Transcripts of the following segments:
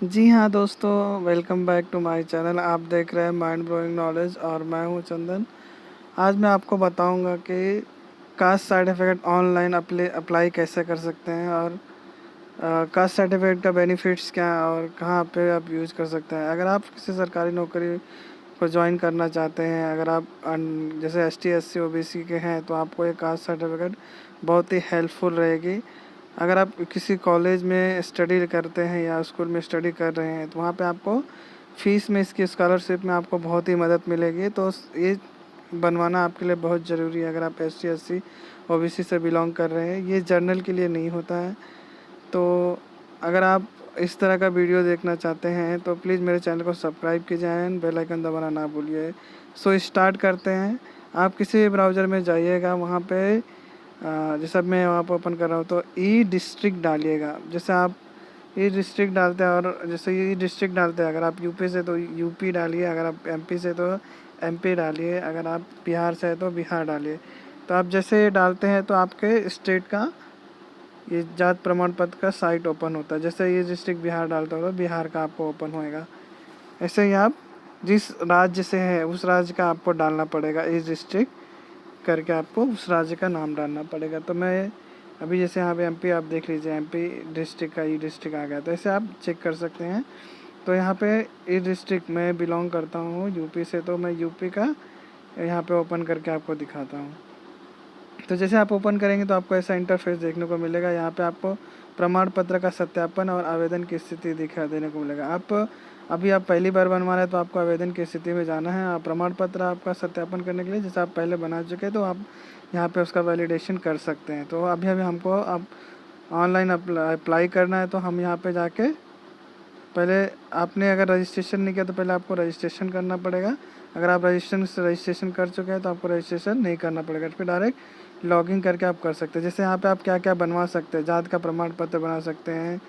जी हाँ दोस्तों, welcome back to my channel. आप देख रहे हैं माइंड ब्लोइंग नॉलेज और मैं हूँ चंदन। आज मैं आपको बताऊंगा कि कास्ट सर्टिफिकेट ऑनलाइन अप्लाई कैसे कर सकते हैं और कास्ट सर्टिफिकेट का बेनिफिट्स क्या है और कहाँ पे आप यूज़ कर सकते हैं। अगर आप किसी सरकारी नौकरी को ज्वाइन करना चाहते हैं, अगर आप जैसे ST SC OBC के हैं तो आपको ये कास्ट सर्टिफिकेट बहुत ही हेल्पफुल रहेगी। अगर आप किसी कॉलेज में स्टडी करते हैं या स्कूल में स्टडी कर रहे हैं तो वहाँ पे आपको फ़ीस में इसकी स्कॉलरशिप में आपको बहुत ही मदद मिलेगी। तो ये बनवाना आपके लिए बहुत ज़रूरी है। अगर आप ST SC OBC से बिलोंग कर रहे हैं, ये जर्नल के लिए नहीं होता है। तो अगर आप इस तरह का वीडियो देखना चाहते हैं तो प्लीज़ मेरे चैनल को सब्सक्राइब कीजिए एंड बेल आइकन दबाना ना भूलिए। सो स्टार्ट करते हैं। आप किसी ब्राउज़र में जाइएगा, वहाँ पे जैसे अब मैं वहाँ पर ओपन कर रहा हूँ तो ई डिस्ट्रिक्ट डालिएगा। जैसे आप ई डिस्ट्रिक्ट डालते हैं और जैसे ई डिस्ट्रिक्ट डालते हैं, अगर आप यूपी से तो यूपी डालिए, अगर आप MP से तो MP डालिए, अगर आप बिहार से है तो बिहार डालिए। तो आप जैसे डालते हैं तो आपके स्टेट का ये जात प्रमाण पत्र का साइट ओपन होता है। जैसे ये डिस्ट्रिक्ट बिहार डालता होगा, बिहार का आपको ओपन होएगा। ऐसे ही आप जिस राज्य से है उस राज्य का आपको डालना पड़ेगा। इस डिस्ट्रिक्ट करके आपको उस राज्य का नाम डालना पड़ेगा। तो मैं अभी जैसे यहाँ पे MP आप देख लीजिए, MP डिस्ट्रिक्ट का ई डिस्ट्रिक्ट आ गया। तो ऐसे आप चेक कर सकते हैं। तो यहाँ पे ई डिस्ट्रिक्ट मैं बिलोंग करता हूँ यूपी से, तो मैं यूपी का यहाँ पे ओपन करके आपको दिखाता हूँ। तो जैसे आप ओपन करेंगे तो आपको ऐसा इंटरफेस देखने को मिलेगा। यहाँ पे आपको प्रमाण पत्र का सत्यापन और आवेदन की स्थिति दिखा देने को मिलेगा। आप पहली बार बनवा रहे हैं तो आपको आवेदन की स्थिति में जाना है। प्रमाण पत्र आपका सत्यापन करने के लिए जैसे आप पहले बना चुके हैं तो आप यहाँ पे उसका वैलिडेशन कर सकते हैं। तो अभी अभी हमको अब ऑनलाइन अप्लाई करना है, तो हम यहाँ पे जाके पहले आपने अगर रजिस्ट्रेशन नहीं किया तो पहले आपको रजिस्ट्रेशन करना पड़ेगा। अगर आप रजिस्ट्रेशन कर चुके हैं तो आपको रजिस्ट्रेशन नहीं करना पड़ेगा, फिर डायरेक्ट लॉगिन करके आप कर सकते हैं। जैसे यहाँ पे आप क्या क्या बनवा सकते हैं, जात का प्रमाण पत्र बना सकते हैं,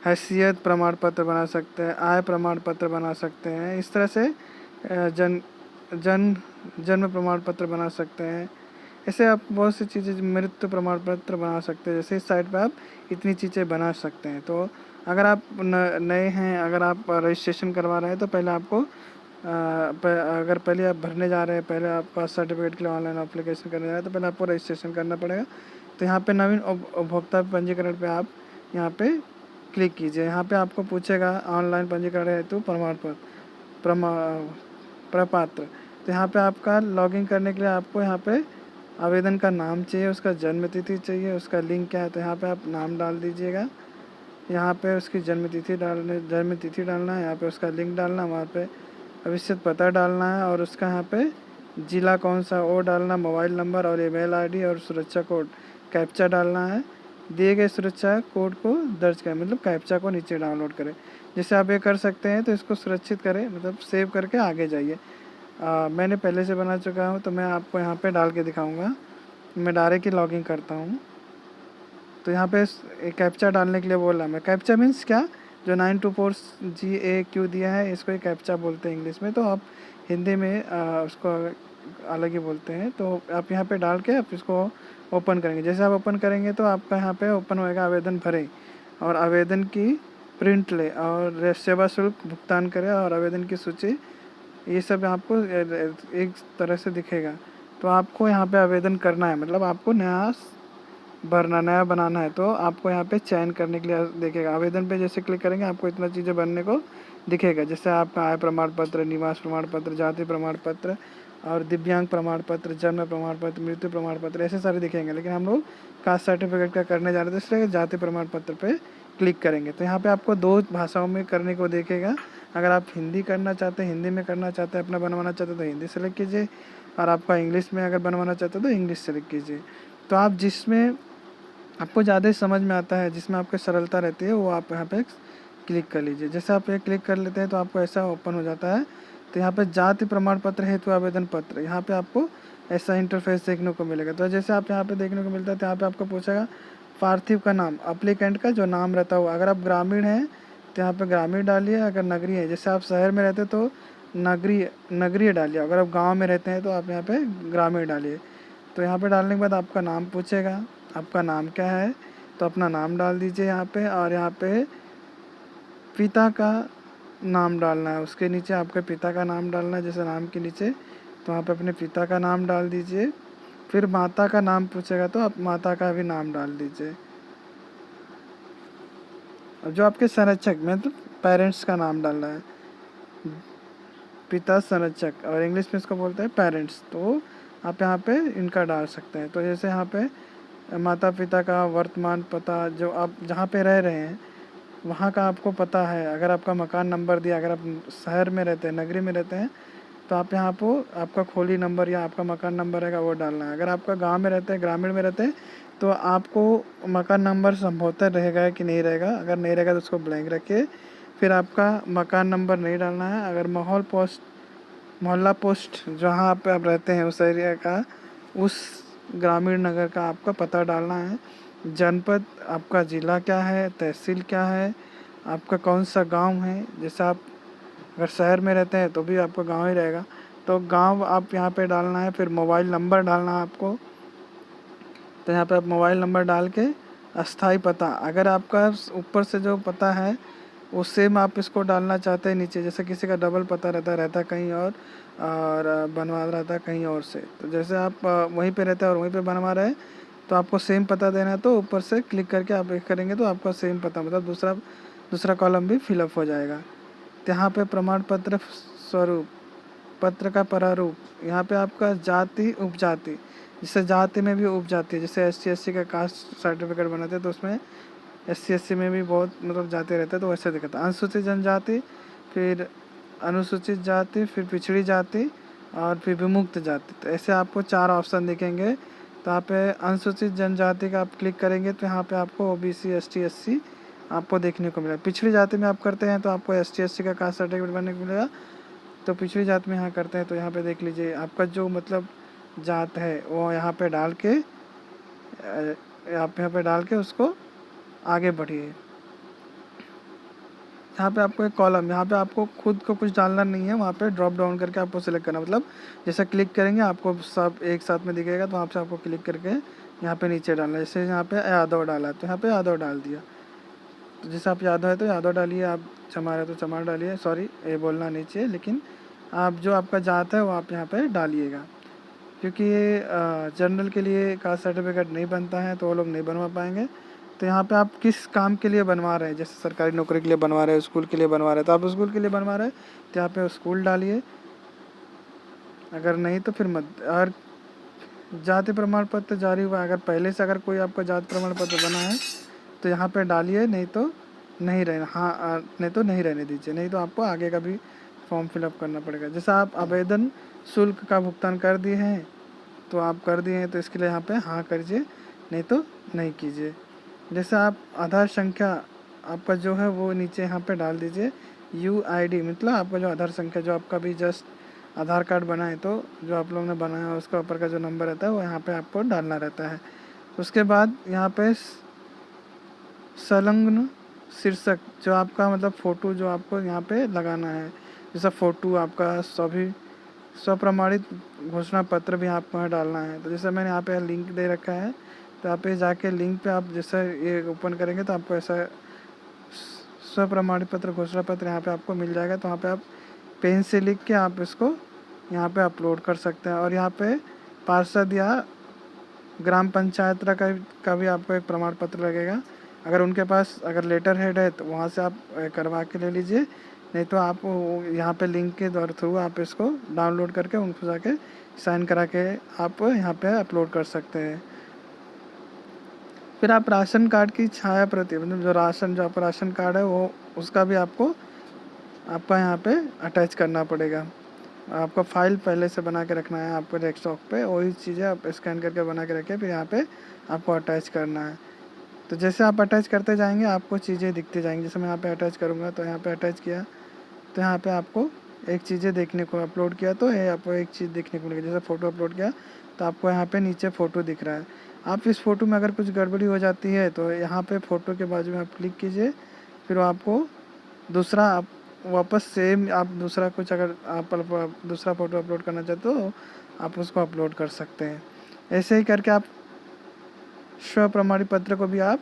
हैसियत प्रमाण पत्र बना सकते हैं, आय प्रमाण पत्र बना सकते हैं। इस तरह से जन जन जन्म प्रमाण पत्र बना सकते हैं। ऐसे आप बहुत सी चीज़ें, मृत्यु प्रमाण पत्र बना सकते हैं। जैसे इस साइट पे आप इतनी चीज़ें बना सकते हैं। तो अगर आप नए हैं, अगर आप रजिस्ट्रेशन करवा रहे हैं तो पहले आपको अगर पहले आप भरने जा रहे हैं, पहले आप कास्ट सर्टिफिकेट के लिए ऑनलाइन एप्लीकेशन करने जा रहे हैं तो पहले आपको रजिस्ट्रेशन करना पड़ेगा। तो यहाँ पे नवीन उपभोक्ता पंजीकरण पे आप यहाँ पे क्लिक कीजिए। यहाँ पे आपको पूछेगा ऑनलाइन पंजीकरण हेतु प्रमाण पत्र प्रपात्र। तो यहाँ पे आपका लॉगिन करने के लिए आपको यहाँ पे आवेदन का नाम चाहिए, उसका जन्म तिथि चाहिए, उसका लिंक क्या है। तो यहाँ पे आप नाम डाल दीजिएगा, यहाँ पे उसकी जन्म तिथि डालना है, यहाँ पे उसका लिंक डालना, वहाँ पे भविष्य पता डालना है और उसका यहाँ पे ज़िला कौन सा वो डालना, मोबाइल नंबर और ईमेल ID और सुरक्षा कोड कैप्चा डालना है। दिए गए सुरक्षा कोड को दर्ज करें, मतलब कैप्चा को नीचे डाउनलोड करें। जैसे आप ये कर सकते हैं तो इसको सुरक्षित करें, मतलब सेव करके आगे जाइए। मैंने पहले से बना चुका हूँ तो मैं आपको यहाँ पे डाल के दिखाऊँगा। मैं डायरेक्ट ही लॉगिन करता हूँ। तो यहाँ पे एक कैप्चा डालने के लिए बोला मैं। कैप्चा मीन्स क्या, जो 924GAQ दिया है इसको एक कैप्चा बोलते हैं इंग्लिश में। तो आप हिंदी में उसको अलग ही बोलते हैं। तो आप यहाँ पे डाल के आप इसको ओपन करेंगे। जैसे आप ओपन करेंगे तो आपका यहाँ पे ओपन होएगा, आवेदन भरें और आवेदन की प्रिंट ले और सेवा शुल्क भुगतान करें और आवेदन की सूची, ये सब आपको एक तरह से दिखेगा। तो आपको यहाँ पे आवेदन करना है, मतलब आपको नया बनाना है। तो आपको यहाँ पे चयन करने के लिए देखेगा। आवेदन पे जैसे क्लिक करेंगे आपको इतना चीज़ें बनने को दिखेगा। जैसे आपका आय प्रमाण पत्र, निवास प्रमाण पत्र, जाति प्रमाण पत्र और दिव्यांग प्रमाण पत्र, जन्म प्रमाण पत्र, मृत्यु प्रमाण पत्र, ऐसे सारे दिखेंगे। लेकिन हम लोग कास्ट सर्टिफिकेट का करने जा रहे थे, इसलिए जाति प्रमाण पत्र पे क्लिक करेंगे। तो यहाँ पे आपको 2 भाषाओं में करने को देखेगा। अगर आप हिंदी करना चाहते हैं, हिंदी में करना चाहते हैं, अपना बनवाना चाहते हैं तो हिंदी सेलेक्ट कीजिए, और आपका इंग्लिश में अगर बनवाना चाहते हैं तो इंग्लिश सेलेक्ट कीजिए। तो आप जिसमें आपको ज़्यादा समझ में आता है, जिसमें आपको सरलता रहती है, वो आप यहाँ पे क्लिक कर लीजिए। जैसे आप ये क्लिक कर लेते हैं तो आपको ऐसा ओपन हो जाता है। तो यहाँ पे जाति प्रमाण पत्र हेतु आवेदन पत्र, यहाँ पे आपको ऐसा इंटरफेस देखने को मिलेगा। तो जैसे आप यहाँ पे देखने को मिलता है तो यहाँ पे आपको पूछेगा पार्थिव का नाम, अप्लीकेंट का जो नाम रहता हो। अगर आप ग्रामीण हैं तो यहाँ पे ग्रामीण डालिए, अगर नगरीय है, जैसे आप शहर में रहते तो नगरीय डालिए, अगर आप गाँव में रहते हैं तो आप यहाँ पे ग्रामीण डालिए। तो यहाँ पे डालने के बाद आपका नाम पूछेगा, आपका नाम क्या है, तो अपना नाम डाल दीजिए यहाँ पे। और यहाँ पे पिता का नाम डालना है, उसके नीचे आपके पिता का नाम डालना है, जैसे नाम के नीचे तो वहाँ पे अपने पिता का नाम डाल दीजिए। फिर माता का नाम पूछेगा तो आप माता का भी नाम डाल दीजिए। और जो आपके संरक्षक मतलब पेरेंट्स का नाम डालना है, पिता संरक्षक, और इंग्लिश में इसको बोलते हैं पेरेंट्स, तो आप यहाँ पे इनका डाल सकते हैं। तो जैसे यहाँ पे माता पिता का वर्तमान पता, जो आप जहाँ पे रह रहे हैं वहाँ का आपको पता है, अगर आपका मकान नंबर दिया, अगर आप शहर में रहते हैं, नगरी में रहते हैं, तो आप यहाँ पर आपका खोली नंबर या आपका मकान नंबर रहेगा वो डालना है। अगर आपका गांव में रहते हैं, ग्रामीण में रहते हैं, तो आपको मकान नंबर संभवतः रहेगा कि नहीं रहेगा, अगर नहीं रहेगा तो उसको ब्लैंक रखिए। फिर आपका मकान नंबर नहीं डालना है। अगर मोहल्ला पोस्ट जहाँ पे आप रहते हैं उस एरिया का, उस ग्रामीण नगर का आपका पता डालना है। जनपद, आपका ज़िला क्या है, तहसील क्या है, आपका कौन सा गांव है। जैसे आप अगर शहर में रहते हैं तो भी आपका गांव ही रहेगा, तो गांव आप यहाँ पे डालना है। फिर मोबाइल नंबर डालना है आपको, तो यहाँ पे आप मोबाइल नंबर डाल के अस्थाई पता, अगर आपका ऊपर से जो पता है वो सेम आप इसको डालना चाहते हैं नीचे, जैसे किसी का डबल पता रहता कहीं और बनवा रहता है कहीं और से, तो जैसे आप वहीं पे रहते हैं और वहीं पे बनवा रहे हैं, तो आपको सेम पता देना है। तो ऊपर से क्लिक करके आप एक करेंगे तो आपका सेम पता मतलब दूसरा कॉलम भी फिलअप हो जाएगा। तो यहाँ पे प्रमाण पत्र स्वरूप, पत्र का प्रारूप, यहाँ पे आपका जाति उपजाति, जैसे जाति में भी उपजाति, जैसे SC/SC का कास्ट सर्टिफिकेट बनाते हैं तो उसमें SC/SC में भी बहुत मतलब जाति रहता है, तो वैसे दिखाता है। अनुसूचित जनजाति, फिर अनुसूचित जाति, फिर पिछड़ी जाति और फिर विमुक्त जाति, तो ऐसे आपको 4 ऑप्शन दिखेंगे। तो आप अनुसूचित जनजाति का आप क्लिक करेंगे तो यहाँ पे आपको OBC ST/SC आपको देखने को मिलेगा। पिछड़ी जाति में आप करते हैं तो आपको ST/SC का कास्ट सर्टिफिकेट बनने को मिलेगा। तो पिछड़ी जात में यहाँ करते हैं तो यहाँ पे देख लीजिए आपका जो मतलब जात है वो यहाँ पे डाल के आप यहाँ पे डाल के उसको आगे बढ़िए। यहाँ पे आपको एक कॉलम, यहाँ पे आपको खुद को कुछ डालना नहीं है, वहाँ पे ड्रॉप डाउन करके आपको सिलेक्ट करना, मतलब जैसे क्लिक करेंगे आपको सब एक साथ में दिखेगा, तो वहाँ से आपको क्लिक करके यहाँ पे नीचे डालना है। जैसे यहाँ पे यादव डाला है तो यहाँ पे यादव डाल दिया, तो जैसे आप यादव है तो यादव डालिए, आप चमार है तो चमार डालिए, सॉरी ये बोलना नहीं चाहिए, लेकिन आप जो आपका जात है वो आप यहाँ पे डालिएगा, क्योंकि ये जनरल के लिए कास्ट सर्टिफिकेट नहीं बनता है तो वो लोग नहीं बनवा पाएंगे। तो यहाँ पे आप किस काम के लिए बनवा रहे हैं, जैसे सरकारी नौकरी के लिए बनवा रहे हैं, स्कूल के लिए बनवा रहे हैं, तो आप स्कूल के लिए बनवा रहे हैं तो यहाँ पे स्कूल डालिए, अगर नहीं तो फिर मत। और जाति प्रमाण पत्र जारी हुआ, अगर पहले से अगर कोई आपका जाति प्रमाण पत्र बना है तो यहाँ पे डालिए, नहीं तो नहीं रहना, हाँ नहीं तो नहीं रहने दीजिए, नहीं तो आपको आगे का भी फॉर्म फिलअप करना पड़ेगा। जैसे आप आवेदन शुल्क का भुगतान कर दिए हैं तो आप कर दिए हैं तो इसके लिए यहाँ पे हाँ करिए, नहीं तो नहीं कीजिए। जैसे आप आधार संख्या आपका जो है वो नीचे यहाँ पे डाल दीजिए, UID मतलब आपका जो आधार संख्या जो आपका भी जस्ट आधार कार्ड बना है तो जो आप लोगों ने बनाया है उसका ऊपर का जो नंबर रहता है वो यहाँ पे आपको डालना रहता है। उसके बाद यहाँ पे संलग्न शीर्षक, जो आपका मतलब फ़ोटो जो आपको यहाँ पे लगाना है, जैसा फ़ोटो आपका सभी स्वप्रमाणित घोषणा पत्र भी आपको यहाँ डालना है। तो जैसे मैंने यहाँ पे लिंक दे रखा है, तो आप पे जाके लिंक पे आप जैसे ये ओपन करेंगे तो आपको ऐसा स्वप्रमाणित पत्र घोषणा पत्र यहाँ पे आपको मिल जाएगा। तो वहाँ पे आप पेन से लिख के आप इसको यहाँ पे अपलोड कर सकते हैं। और यहाँ पे पार्षद या ग्राम पंचायत का भी आपको एक प्रमाण पत्र लगेगा, अगर उनके पास अगर लेटर हेड है तो वहाँ से आप करवा के ले लीजिए, नहीं तो आप यहाँ पे लिंक के द्वारा थ्रू आप इसको डाउनलोड करके उनको जाके साइन करा के आप यहाँ पे अपलोड कर सकते हैं। फिर आप राशन कार्ड की छाया प्रति, मतलब जो आपका राशन कार्ड है वो उसका भी आपका यहाँ पे अटैच करना पड़ेगा। आपका फ़ाइल पहले से बना के रखना है आपको डेस्कटॉप पे, वही चीज़ें आप स्कैन करके बना के रखें, फिर यहाँ पे आपको अटैच करना है। तो जैसे आप अटैच करते जाएंगे आपको चीज़ें दिखती जाएंगी। जैसे मैं यहाँ पे अटैच करूँगा तो यहाँ पे अटैच किया तो यहाँ पे आपको एक चीज़ें देखने को, अपलोड किया तो ये आपको एक चीज़ देखने को मिलेगी। जैसे फ़ोटो अपलोड किया तो आपको यहाँ पे नीचे फ़ोटो दिख रहा है। आप इस फ़ोटो में अगर कुछ गड़बड़ी हो जाती है तो यहाँ पे फ़ोटो के बाजू में आप क्लिक कीजिए, फिर आपको दूसरा आप वापस सेम आप दूसरा कुछ अगर आप दूसरा फ़ोटो अपलोड करना चाहते हो आप उसको अपलोड कर सकते हैं। ऐसे ही करके आप स्व प्रमाणित पत्र को भी आप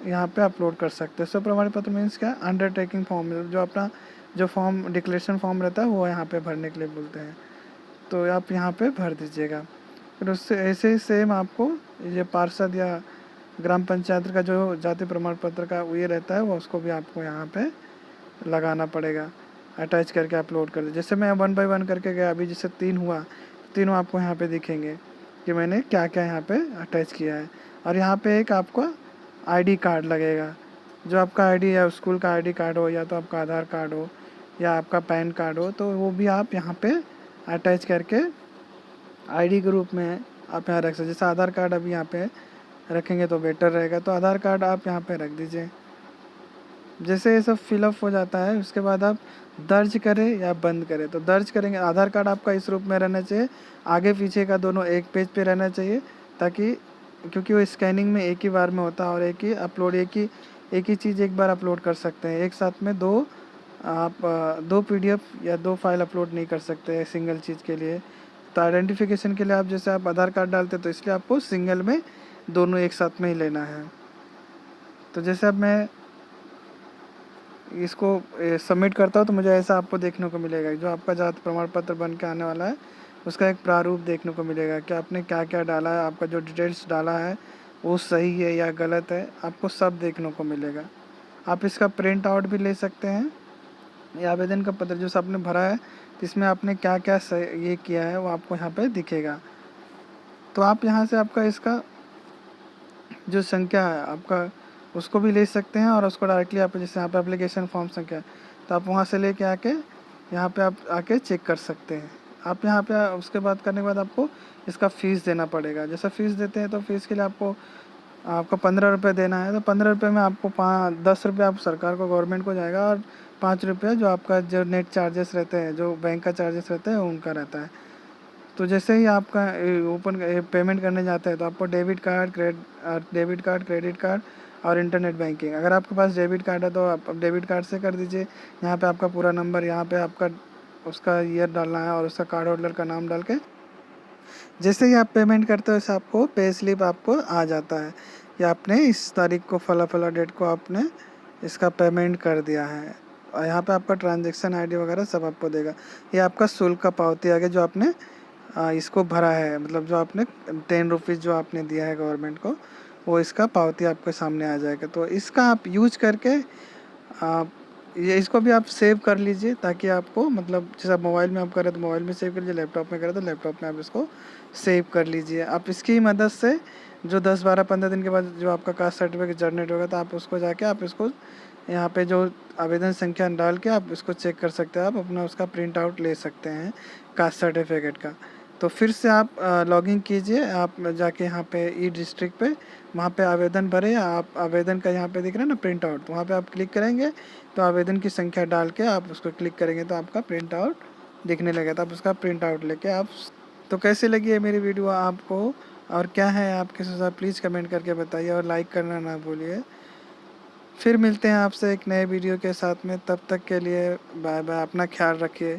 यहाँ पे अपलोड कर सकते हैं। स्व प्रमाण पत्र मीन्स क्या, अंडरटेकिंग फॉर्म, जो अपना जो फॉर्म डिक्लेरेशन फॉर्म रहता है वो यहाँ पे भरने के लिए बोलते हैं, तो आप यहाँ पे भर दीजिएगा। फिर उससे ऐसे ही सेम आपको ये पार्षद या ग्राम पंचायत का जो जाति प्रमाण पत्र का ये रहता है वो उसको भी आपको यहाँ पे लगाना पड़ेगा, अटैच करके अपलोड कर दे। जैसे मैं 1 बाय 1 करके गया, अभी जैसे 3 हुआ, तीनों आपको यहाँ पे दिखेंगे कि मैंने क्या क्या यहाँ पे अटैच किया है। और यहाँ पे एक आपका आईडी कार्ड लगेगा, जो आपका आईडी या स्कूल का आईडी कार्ड हो, या तो आपका आधार कार्ड हो, या आपका पैन कार्ड हो, तो वो भी आप यहाँ पे अटैच करके आईडी के रूप में आप यहाँ रख सकते। जैसे आधार कार्ड अभी यहाँ पे रखेंगे तो बेटर रहेगा, तो आधार कार्ड आप यहाँ पे रख दीजिए। जैसे ये सब फिलअप हो जाता है उसके बाद आप दर्ज करें या बंद करें। तो दर्ज करेंगे, आधार कार्ड आपका इस रूप में रहना चाहिए, आगे पीछे का दोनों एक पेज पे रहना चाहिए, ताकि क्योंकि वो स्कैनिंग में एक ही बार में होता है और एक ही चीज़ एक बार अपलोड कर सकते हैं। एक साथ में दो PDF या 2 फाइल अपलोड नहीं कर सकते सिंगल चीज़ के लिए। तो आइडेंटिफिकेशन के लिए आप जैसे आप आधार कार्ड डालते तो इसलिए आपको सिंगल में दोनों एक साथ में ही लेना है। तो जैसे अब मैं इसको सबमिट करता हूँ तो मुझे ऐसा आपको देखने को मिलेगा, जो आपका जाति प्रमाण पत्र बन के आने वाला है उसका एक प्रारूप देखने को मिलेगा कि आपने क्या क्या डाला है, आपका जो डिटेल्स डाला है वो सही है या गलत है, आपको सब देखने को मिलेगा। आप इसका प्रिंट आउट भी ले सकते हैं। ये आवेदन का पत्र जो आपने भरा है इसमें आपने क्या क्या ये किया है वो आपको यहाँ पे दिखेगा। तो आप यहाँ से आपका इसका जो संख्या है आपका उसको भी ले सकते हैं, और उसको डायरेक्टली आप जैसे यहाँ पे एप्लीकेशन फॉर्म संख्या है तो आप वहाँ से लेके आके यहाँ पे आप आके चेक कर सकते हैं। आप यहाँ पे उसके बाद करने के बाद आपको इसका फ़ीस देना पड़ेगा। जैसा फ़ीस देते हैं तो फ़ीस के लिए आपको 15 रुपये देना है। तो 15 रुपये में आपको 10 रुपये आप सरकार को, गवर्नमेंट को जाएगा, और 5 रुपये जो आपका जो नेट चार्जेस रहते हैं, जो बैंक का चार्जेस रहता है उनका रहता है। तो जैसे ही आपका पेमेंट करने जाते हैं तो आपको डेबिट कार्ड, क्रेडिट कार्ड और इंटरनेट बैंकिंग, अगर आपके पास डेबिट कार्ड है तो आप डेबिट कार्ड से कर दीजिए। यहाँ पे आपका पूरा नंबर, यहाँ पे आपका उसका ईयर डालना है और उसका कार्ड होल्डर का नाम डाल के जैसे ही आप पेमेंट करते हो वैसे आपको पे स्लिप आपको आ जाता है कि आपने इस तारीख को फला डेट को आपने इसका पेमेंट कर दिया है। और यहाँ पे आपका ट्रांजैक्शन ID वगैरह सब आपको देगा। ये आपका शुल्क का पावती आगे जो आपने इसको भरा है, मतलब जो आपने 10 रुपीज़ जो आपने दिया है गवर्नमेंट को, वो इसका पावती आपके सामने आ जाएगा। तो इसका आप यूज करके आप ये इसको भी आप सेव कर लीजिए, ताकि आपको मतलब जैसे आप मोबाइल में आप करें तो मोबाइल में सेव कर लीजिए, लैपटॉप में करें तो लैपटॉप में आप इसको सेव कर लीजिए। आप इसकी मदद से जो 10, 12, 15 दिन के बाद जो आपका कास्ट सर्टिफिकेट जनरेट होगा तो आप उसको जाके आप इसको यहाँ पे जो आवेदन संख्या डाल के आप इसको चेक कर सकते हैं, आप अपना उसका प्रिंट आउट ले सकते हैं कास्ट सर्टिफिकेट का। तो फिर से आप लॉगिन कीजिए, आप जाके यहाँ पे ई-डिस्ट्रिक्ट पे वहाँ पे आवेदन भरें। आप आवेदन का यहाँ पे दिख रहा है ना प्रिंट आउट, तो वहाँ पे आप क्लिक करेंगे तो आवेदन की संख्या डाल के आप उसको क्लिक करेंगे तो आपका प्रिंट आउट दिखने लगेगा। तो आप उसका प्रिंट आउट लेके आप तो कैसी लगी है मेरी वीडियो आपको, और क्या है आपके सुझाव प्लीज़ कमेंट करके बताइए, और लाइक करना ना भूलिए। फिर मिलते हैं आपसे एक नए वीडियो के साथ में, तब तक के लिए बाय बाय, अपना ख्याल रखिए।